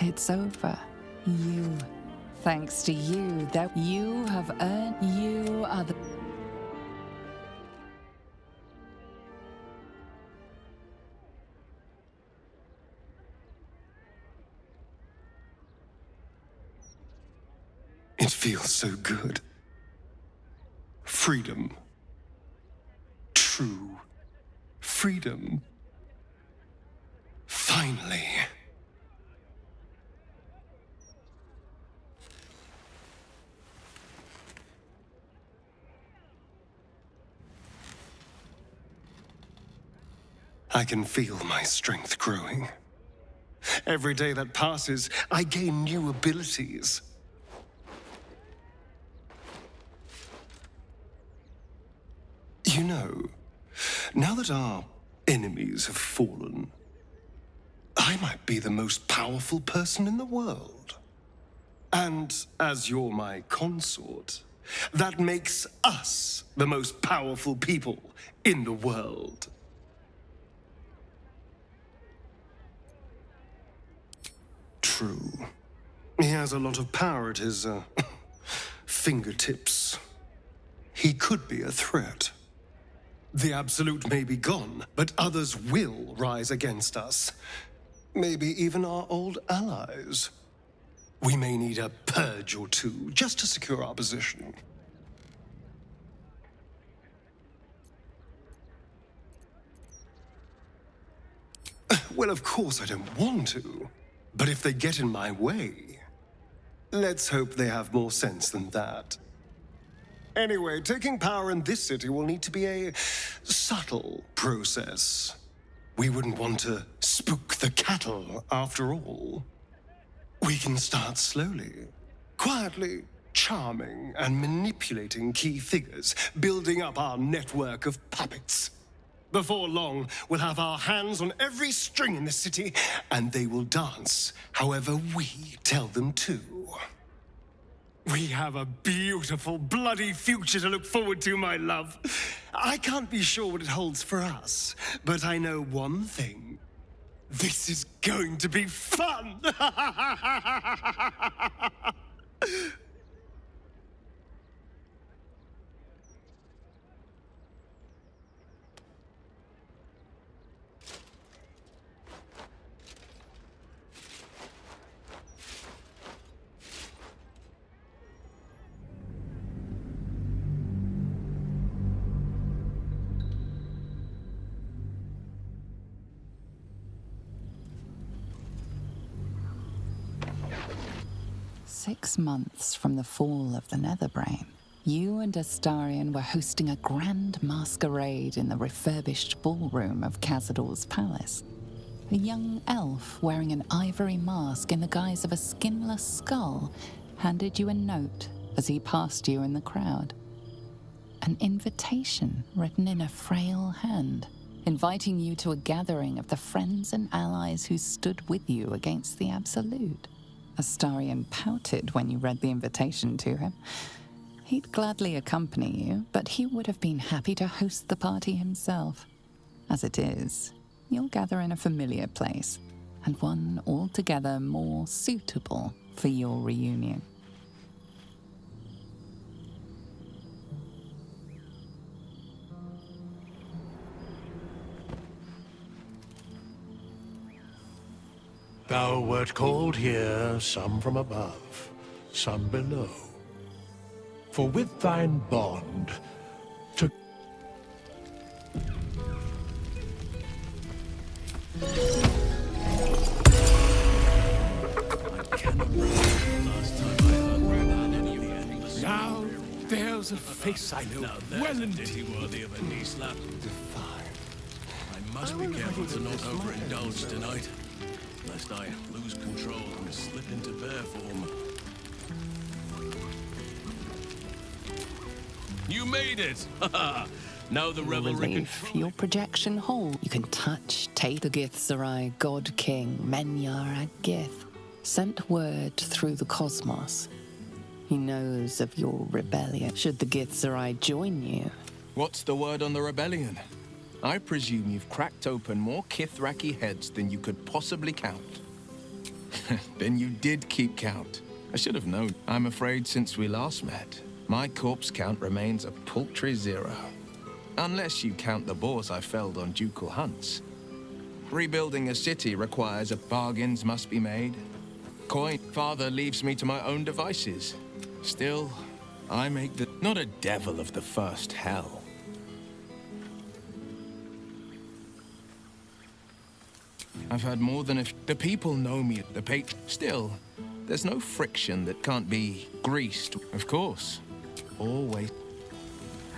It's over. You. Thanks to you, that you have earned. You are the... It feels so good. Freedom. True freedom. Finally. I can feel my strength growing. Every day that passes, I gain new abilities. You know, now that our enemies have fallen, I might be the most powerful person in the world. And as you're my consort, that makes us the most powerful people in the world. True. He has a lot of power at his fingertips. He could be a threat. The Absolute may be gone, but others will rise against us. Maybe even our old allies. We may need a purge or two, just to secure our position. Well, of course I don't want to. But if they get in my way, let's hope they have more sense than that. Anyway, taking power in this city will need to be a subtle process. We wouldn't want to spook the cattle, after all. We can start slowly, quietly charming and manipulating key figures, building up our network of puppets. Before long, we'll have our hands on every string in the city, and they will dance however we tell them to. We have a beautiful, bloody future to look forward to, my love. I can't be sure what it holds for us, but I know one thing. This is going to be fun! "6 months from the fall of the Netherbrain, you and Astarion were hosting a grand masquerade in the refurbished ballroom of Cazador's palace. A young elf wearing an ivory mask in the guise of a skinless skull handed you a note as he passed you in the crowd. An invitation written in a frail hand, inviting you to a gathering of the friends and allies who stood with you against the Absolute. Astarion pouted when you read the invitation to him. He'd gladly accompany you, but he would have been happy to host the party himself. As it is, you'll gather in a familiar place, and one altogether more suitable for your reunion. Thou wert called here, some from above, some below. For with thine bond, to... Now, there's a face I know well indeed. Worthy of a knee slap. I must be careful to not overindulge tonight, lest I lose control and slip into bear form. You made it! Now the revelry Relief, your projection hold. You can touch, take the Githzerai God King, Menyar Agith. Sent word through the cosmos. He knows of your rebellion. Should the Githzerai join you? What's the word on the rebellion? I presume you've cracked open more Kithraki heads than you could possibly count. Then you did keep count. I should have known. I'm afraid since we last met, my corpse count remains a paltry 0. Unless you count the boars I felled on ducal hunts. Rebuilding a city requires bargains must be made. Father leaves me to my own devices. Still, I make not a devil of the first hell. I've had more than the people know me at the Still, there's no friction that can't be greased. Of course. Always.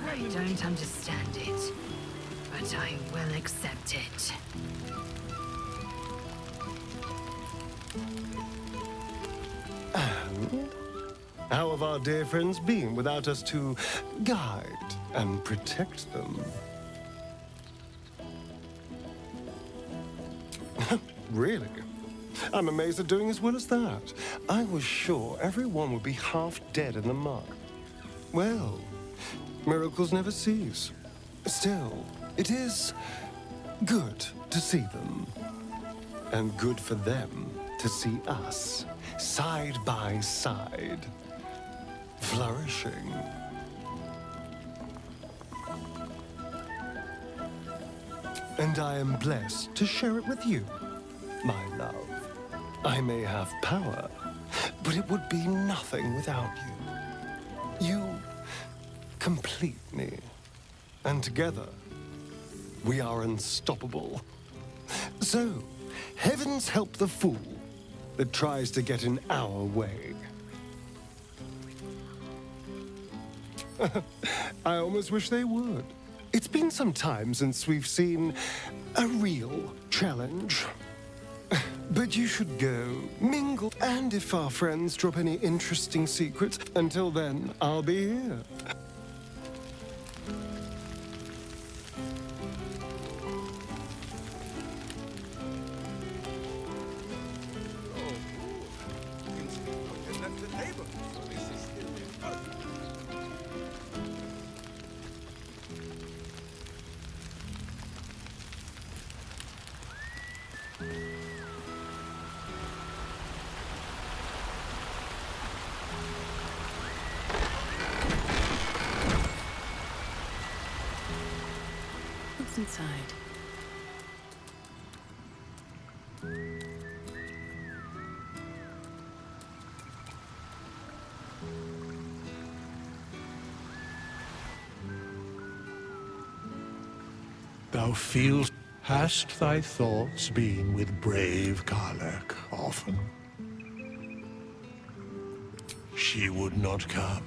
I don't understand it, but I will accept it. How have our dear friends been without us to guide and protect them? Really? I'm amazed at doing as well as that. I was sure everyone would be half dead in the muck. Well, miracles never cease. Still, it is good to see them. And good for them to see us, side by side, flourishing. And I am blessed to share it with you, my love. I may have power, but it would be nothing without you. You complete me, and together, we are unstoppable. So, heavens help the fool that tries to get in our way. I almost wish they would. It's been some time since we've seen a real challenge. But you should go, mingle, and if our friends drop any interesting secrets, until then, I'll be here. What's inside? Thou feelst, hast thy thoughts been with brave Karlach often? She would not come.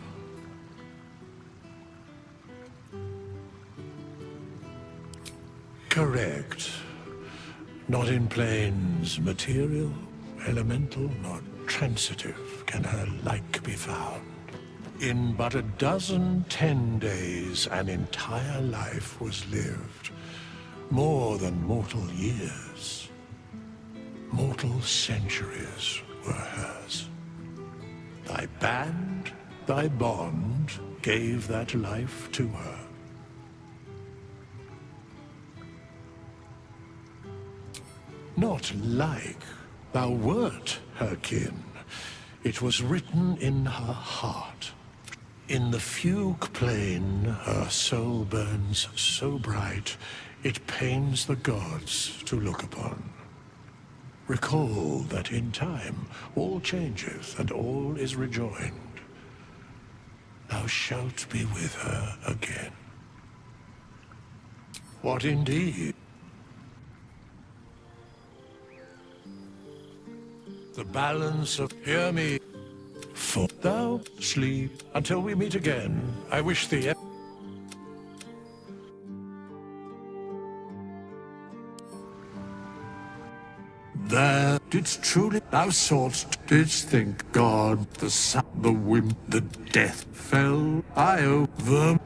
Correct. Not in planes material, elemental, nor transitive can her like be found. In but 10 days, an entire life was lived. More than mortal years. Mortal centuries were hers. Thy band, thy bond, gave that life to her. Not like thou wert her kin. It was written in her heart. In the fugue plain, her soul burns so bright, it pains the gods to look upon. Recall that in time all changeth and all is rejoined. Thou shalt be with her again. What indeed? The balance of hear me, for thou sleep until we meet again. I wish thee. There didst truly thou soughtst, didst think God, the sun, the wind, the death fell I over.